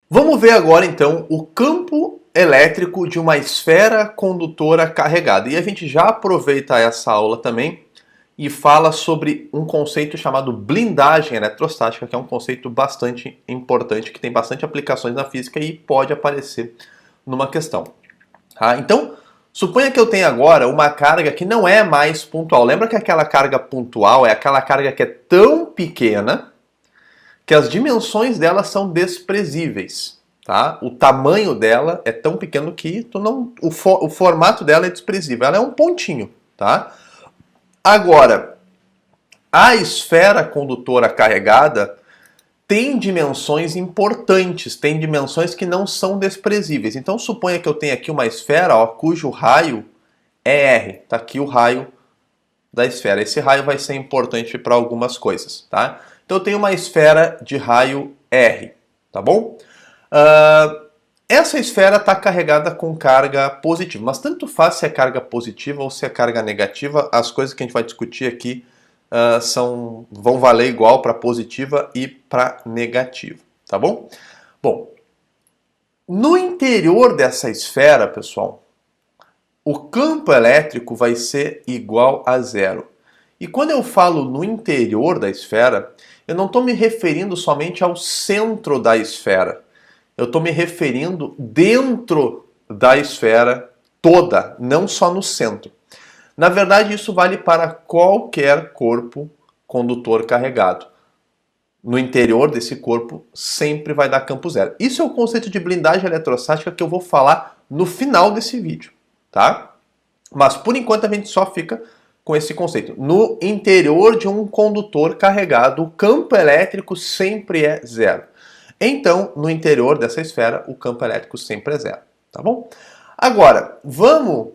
Vamos ver agora então o campo elétrico de uma esfera condutora carregada. E a gente já aproveita essa aula também e fala sobre um conceito chamado blindagem eletrostática, que é um conceito bastante importante, que tem bastante aplicações na física e pode aparecer numa questão. Tá? Então, suponha que eu tenha agora uma carga que não é mais pontual. Lembra que aquela carga pontual é aquela carga que é tão pequena que as dimensões dela são desprezíveis. Tá? O tamanho dela é tão pequeno que o formato dela é desprezível. Ela é um pontinho. Tá? Agora, a esfera condutora carregada tem dimensões importantes, tem dimensões que não são desprezíveis. Então suponha que eu tenha aqui uma esfera cujo raio é R. Está aqui o raio da esfera. Esse raio vai ser importante para algumas coisas. Tá? Então eu tenho uma esfera de raio R. Tá bom? Essa esfera está carregada com carga positiva, mas tanto faz se é carga positiva ou se é carga negativa, as coisas que a gente vai discutir aqui vão valer igual para positiva e para negativa, tá bom? Bom, no interior dessa esfera, pessoal, o campo elétrico vai ser igual a zero. E quando eu falo no interior da esfera, eu não estou me referindo somente ao centro da esfera. Eu estou me referindo dentro da esfera toda, não só no centro. Na verdade, isso vale para qualquer corpo condutor carregado. No interior desse corpo sempre vai dar campo zero. Isso é o conceito de blindagem eletrostática que eu vou falar no final desse vídeo, tá? Mas por enquanto a gente só fica com esse conceito. No interior de um condutor carregado, o campo elétrico sempre é zero. Então, no interior dessa esfera, o campo elétrico sempre é zero, tá bom? Agora, vamos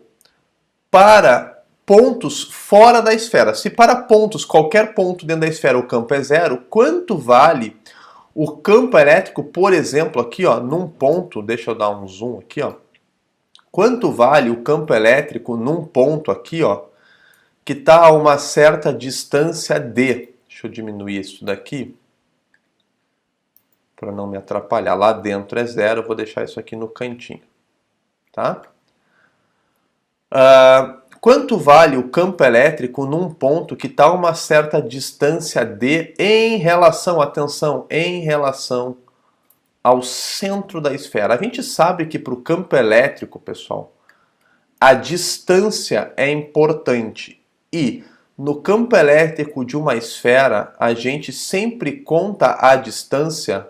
para pontos fora da esfera. Se para pontos, qualquer ponto dentro da esfera, o campo é zero, quanto vale o campo elétrico, por exemplo, aqui, num ponto, deixa eu dar um zoom aqui, quanto vale o campo elétrico num ponto aqui, que está a uma certa distância d. Deixa eu diminuir isso daqui para não me atrapalhar. Lá dentro é zero, eu vou deixar isso aqui no cantinho, tá? Quanto vale o campo elétrico num ponto que está a uma certa distância d em relação, atenção, em relação ao centro da esfera? A gente sabe que para o campo elétrico, pessoal, a distância é importante. E no campo elétrico de uma esfera, a gente sempre conta a distância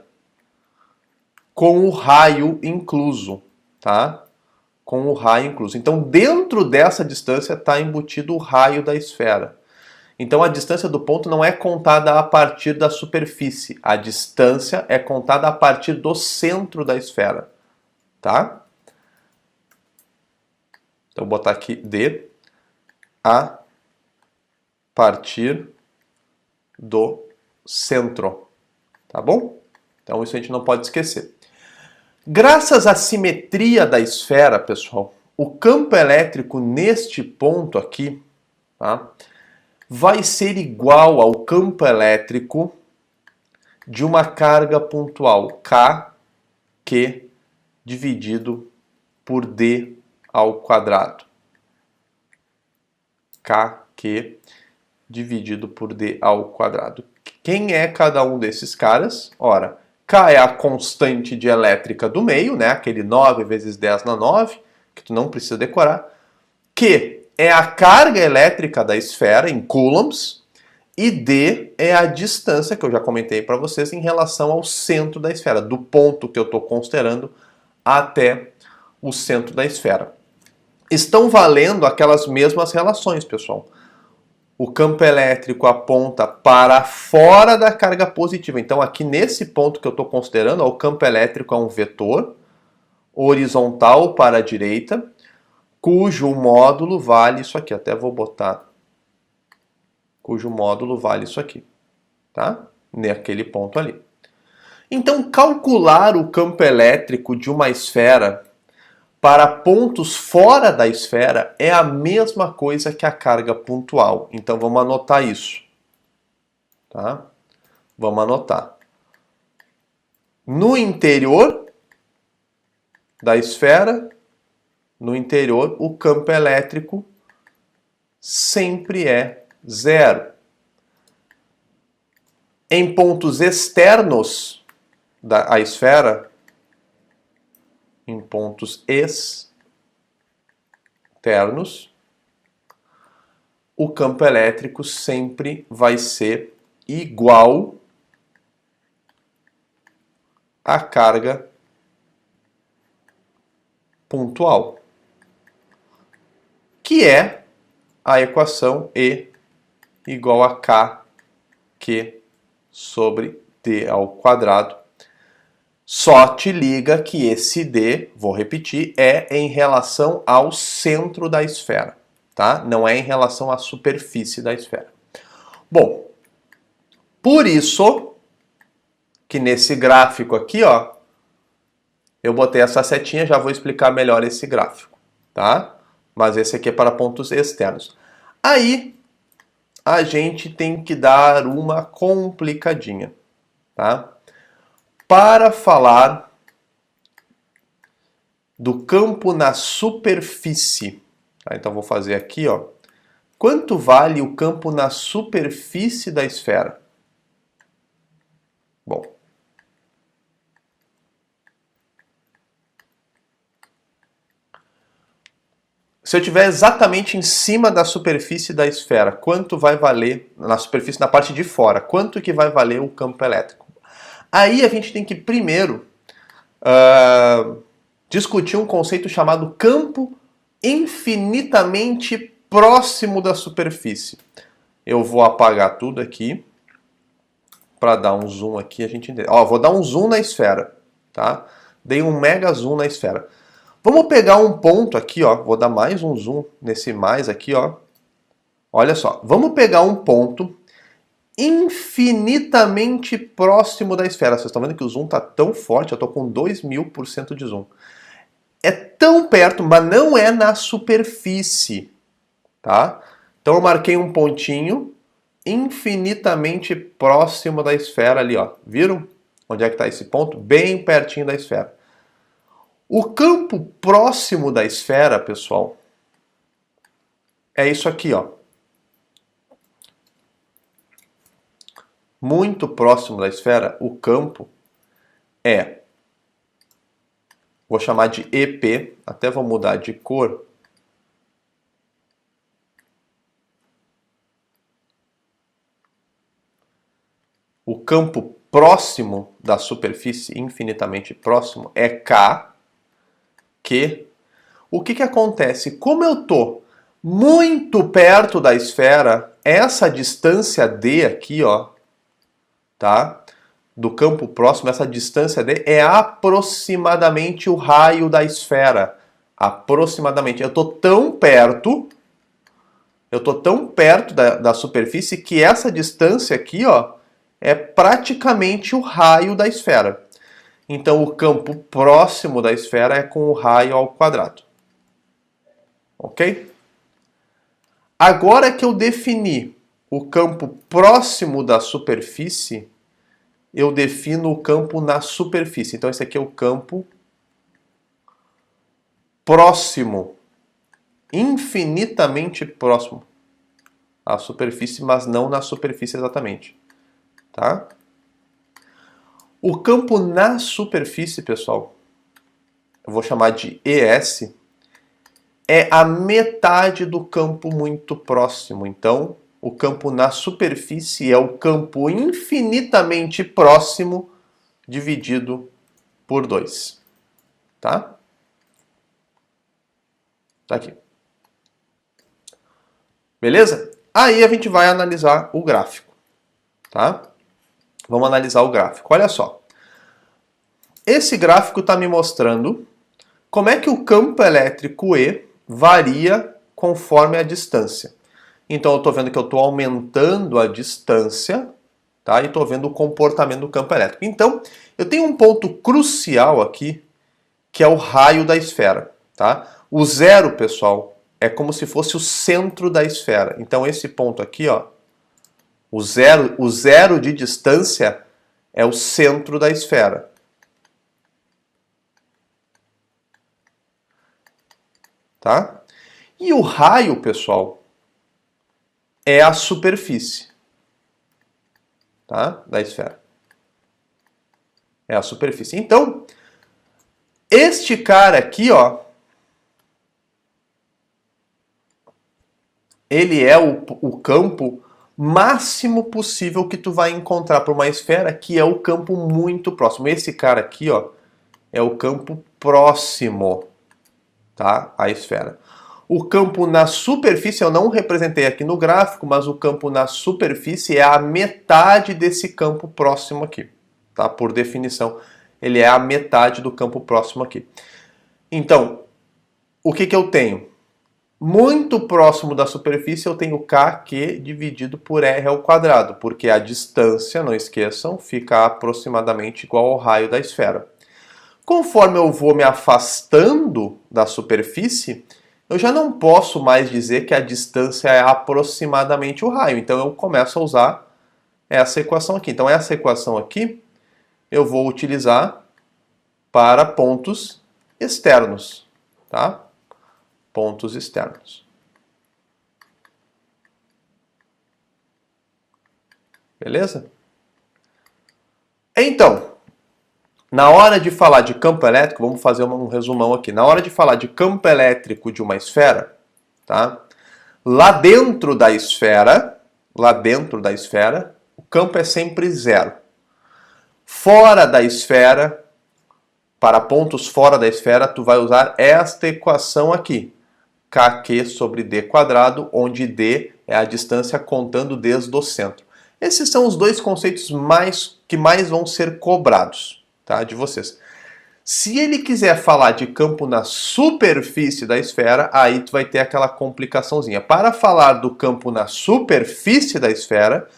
com o raio incluso, tá? Com o raio incluso. Então, dentro dessa distância está embutido o raio da esfera. Então, a distância do ponto não é contada a partir da superfície. A distância é contada a partir do centro da esfera, tá? Então, vou botar aqui D a partir do centro, tá bom? Então, isso a gente não pode esquecer. Graças à simetria da esfera, pessoal, o campo elétrico neste ponto aqui, tá, vai ser igual ao campo elétrico de uma carga pontual, Kq dividido por D ao quadrado. Kq dividido por D ao quadrado. Quem é cada um desses caras? Ora, K é a constante de elétrica do meio, né? Aquele 9 vezes 10 na 9, que tu não precisa decorar. Q é a carga elétrica da esfera em coulombs. E D é a distância, que eu já comentei para vocês, em relação ao centro da esfera, do ponto que eu estou considerando até o centro da esfera. Estão valendo aquelas mesmas relações, pessoal. O campo elétrico aponta para fora da carga positiva. Então, aqui nesse ponto que eu estou considerando, o campo elétrico é um vetor horizontal para a direita, cujo módulo vale isso aqui. Até vou botar. Cujo módulo vale isso aqui. Tá? Naquele ponto ali. Então, calcular o campo elétrico de uma esfera para pontos fora da esfera é a mesma coisa que a carga pontual. Então vamos anotar isso. Tá? Vamos anotar. No interior da esfera, no interior, o campo elétrico sempre é zero. Em pontos externos da esfera, em pontos externos, o campo elétrico sempre vai ser igual à carga pontual, que é a equação E igual a KQ sobre D ao quadrado. Só te liga que esse D, vou repetir, é em relação ao centro da esfera, tá? Não é em relação à superfície da esfera. Bom, por isso que nesse gráfico aqui, ó, eu botei essa setinha, já vou explicar melhor esse gráfico, tá? Mas esse aqui é para pontos externos. Aí, a gente tem que dar uma complicadinha, tá? Para falar do campo na superfície, tá? Então vou fazer aqui, ó. Quanto vale o campo na superfície da esfera? Bom, se eu estiver exatamente em cima da superfície da esfera, quanto vai valer, na superfície, na parte de fora, quanto que vai valer o campo elétrico? Aí a gente tem que primeiro discutir um conceito chamado campo infinitamente próximo da superfície. Eu vou apagar tudo aqui para dar um zoom aqui, a gente entende. Ó, vou dar um zoom na esfera, tá? Dei um mega zoom na esfera. Vamos pegar um ponto aqui, ó. Vou dar mais um zoom nesse mais aqui, ó. Olha só. Vamos pegar um ponto infinitamente próximo da esfera. Vocês estão vendo que o zoom está tão forte, eu estou com 2000% de zoom. É tão perto, mas não é na superfície, tá? Então eu marquei um pontinho infinitamente próximo da esfera ali, ó. Viram? Onde é que está esse ponto? Bem pertinho da esfera. O campo próximo da esfera, pessoal, é isso aqui, ó. Muito próximo da esfera, o campo é, vou chamar de EP, até vou mudar de cor. O campo próximo da superfície, infinitamente próximo, é K, que o que acontece? Como eu estou muito perto da esfera, essa distância D aqui, ó, tá? Do campo próximo, essa distância D é aproximadamente o raio da esfera. Aproximadamente. Eu estou tão perto da superfície que essa distância aqui, ó, é praticamente o raio da esfera. Então, o campo próximo da esfera é com o raio ao quadrado. Ok? Agora que eu defini o campo próximo da superfície, eu defino o campo na superfície. Então, esse aqui é o campo próximo, infinitamente próximo à superfície, mas não na superfície exatamente. Tá? O campo na superfície, pessoal, eu vou chamar de ES, é a metade do campo muito próximo. Então, o campo na superfície é o campo infinitamente próximo dividido por 2. Tá? Tá aqui. Beleza? Aí a gente vai analisar o gráfico. Tá? Vamos analisar o gráfico. Olha só. Esse gráfico está me mostrando como é que o campo elétrico E varia conforme a distância. Então eu estou vendo que eu estou aumentando a distância, tá? E estou vendo o comportamento do campo elétrico. Então, eu tenho um ponto crucial aqui, que é o raio da esfera, tá? O zero, pessoal, é como se fosse o centro da esfera. Então esse ponto aqui, ó, o zero de distância é o centro da esfera. tá? E o raio, pessoal, é a superfície, tá? Da esfera. É a superfície. Então, este cara aqui, ó, ele é o campo máximo possível que tu vai encontrar para uma esfera, que é o campo muito próximo. Esse cara aqui, ó, é o campo próximo, tá? À esfera. O campo na superfície, eu não representei aqui no gráfico, mas o campo na superfície é a metade desse campo próximo aqui, tá? Por definição, ele é a metade do campo próximo aqui. Então, o que eu tenho? Muito próximo da superfície eu tenho kq dividido por r ao quadrado, porque a distância, não esqueçam, fica aproximadamente igual ao raio da esfera. Conforme eu vou me afastando da superfície, eu já não posso mais dizer que a distância é aproximadamente o raio. Então eu começo a usar essa equação aqui. Então essa equação aqui eu vou utilizar para pontos externos, tá? Pontos externos. Beleza? Então, na hora de falar de campo elétrico, vamos fazer um resumão aqui. Na hora de falar de campo elétrico de uma esfera, tá? Lá dentro da esfera, o campo é sempre zero. Fora da esfera, para pontos fora da esfera, tu vai usar esta equação aqui. kq sobre d quadrado, onde d é a distância contando desde o centro. Esses são os dois conceitos que mais vão ser cobrados, tá, de vocês. Se ele quiser falar de campo na superfície da esfera, aí tu vai ter aquela complicaçãozinha. Para falar do campo na superfície da esfera,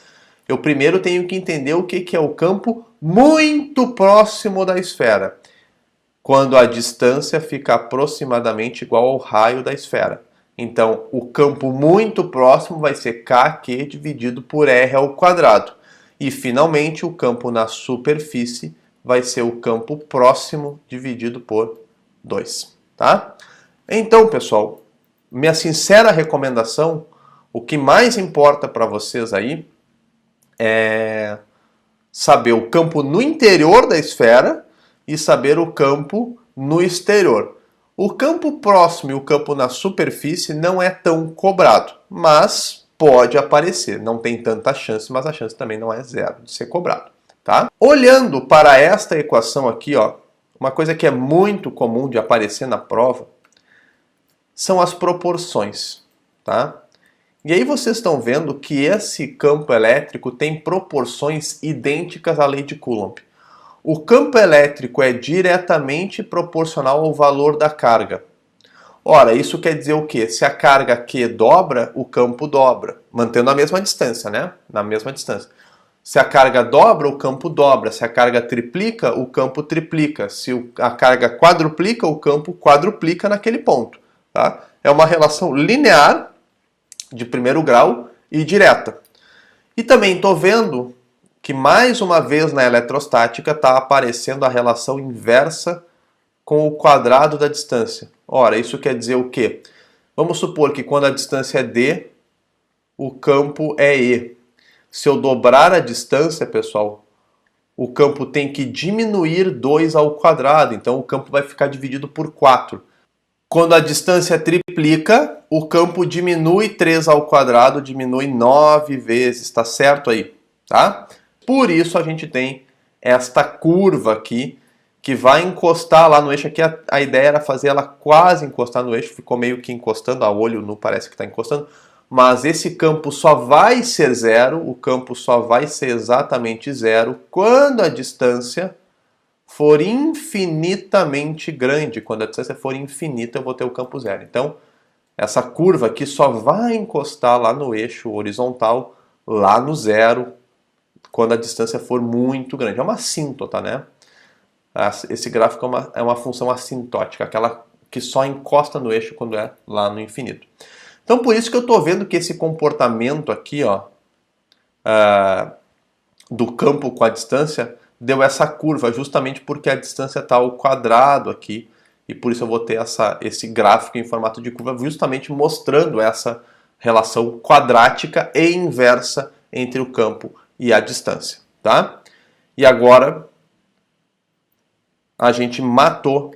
eu primeiro tenho que entender o que é o campo muito próximo da esfera, quando a distância fica aproximadamente igual ao raio da esfera. Então, o campo muito próximo vai ser kq dividido por r ao quadrado. E, finalmente, o campo na superfície vai ser o campo próximo dividido por 2. Tá? Então, pessoal, minha sincera recomendação, o que mais importa para vocês aí é saber o campo no interior da esfera e saber o campo no exterior. O campo próximo e o campo na superfície não é tão cobrado, mas pode aparecer. Não tem tanta chance, mas a chance também não é zero de ser cobrado. Tá? Olhando para esta equação aqui, ó, uma coisa que é muito comum de aparecer na prova são as proporções. Tá? E aí vocês estão vendo que esse campo elétrico tem proporções idênticas à lei de Coulomb. O campo elétrico é diretamente proporcional ao valor da carga. Ora, isso quer dizer o quê? Se a carga Q dobra, o campo dobra, mantendo a mesma distância, né? Na mesma distância. Se a carga dobra, o campo dobra. Se a carga triplica, o campo triplica. Se a carga quadruplica, o campo quadruplica naquele ponto. Tá? É uma relação linear de primeiro grau e direta. E também estou vendo que mais uma vez na eletrostática está aparecendo a relação inversa com o quadrado da distância. Ora, isso quer dizer o quê? Vamos supor que quando a distância é d, o campo é e. Se eu dobrar a distância, pessoal, o campo tem que diminuir 2 ao quadrado, então o campo vai ficar dividido por 4. Quando a distância triplica, o campo diminui 3 ao quadrado, diminui 9 vezes, tá certo aí, tá? Por isso a gente tem esta curva aqui, que vai encostar lá no eixo. Aqui a ideia era fazer ela quase encostar no eixo, ficou meio que encostando, a olho nu parece que está encostando, mas esse campo só vai ser zero, o campo só vai ser exatamente zero quando a distância for infinitamente grande. Quando a distância for infinita, eu vou ter o campo zero. Então, essa curva aqui só vai encostar lá no eixo horizontal, lá no zero, quando a distância for muito grande. É uma assíntota, né? Esse gráfico é uma função assintótica, aquela que só encosta no eixo quando é lá no infinito. Então, por isso que eu estou vendo que esse comportamento aqui, ó, do campo com a distância, deu essa curva, justamente porque a distância está ao quadrado aqui, e por isso eu vou ter esse gráfico em formato de curva justamente mostrando essa relação quadrática e inversa entre o campo e a distância, tá? E agora a gente matou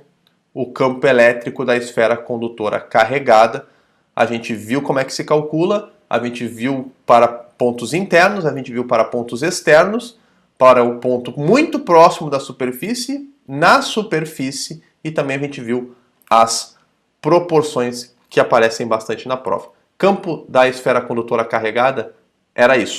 o campo elétrico da esfera condutora carregada. A gente viu como é que se calcula, a gente viu para pontos internos, a gente viu para pontos externos, para o ponto muito próximo da superfície, na superfície, e também a gente viu as proporções que aparecem bastante na prova. Campo da esfera condutora carregada era isso.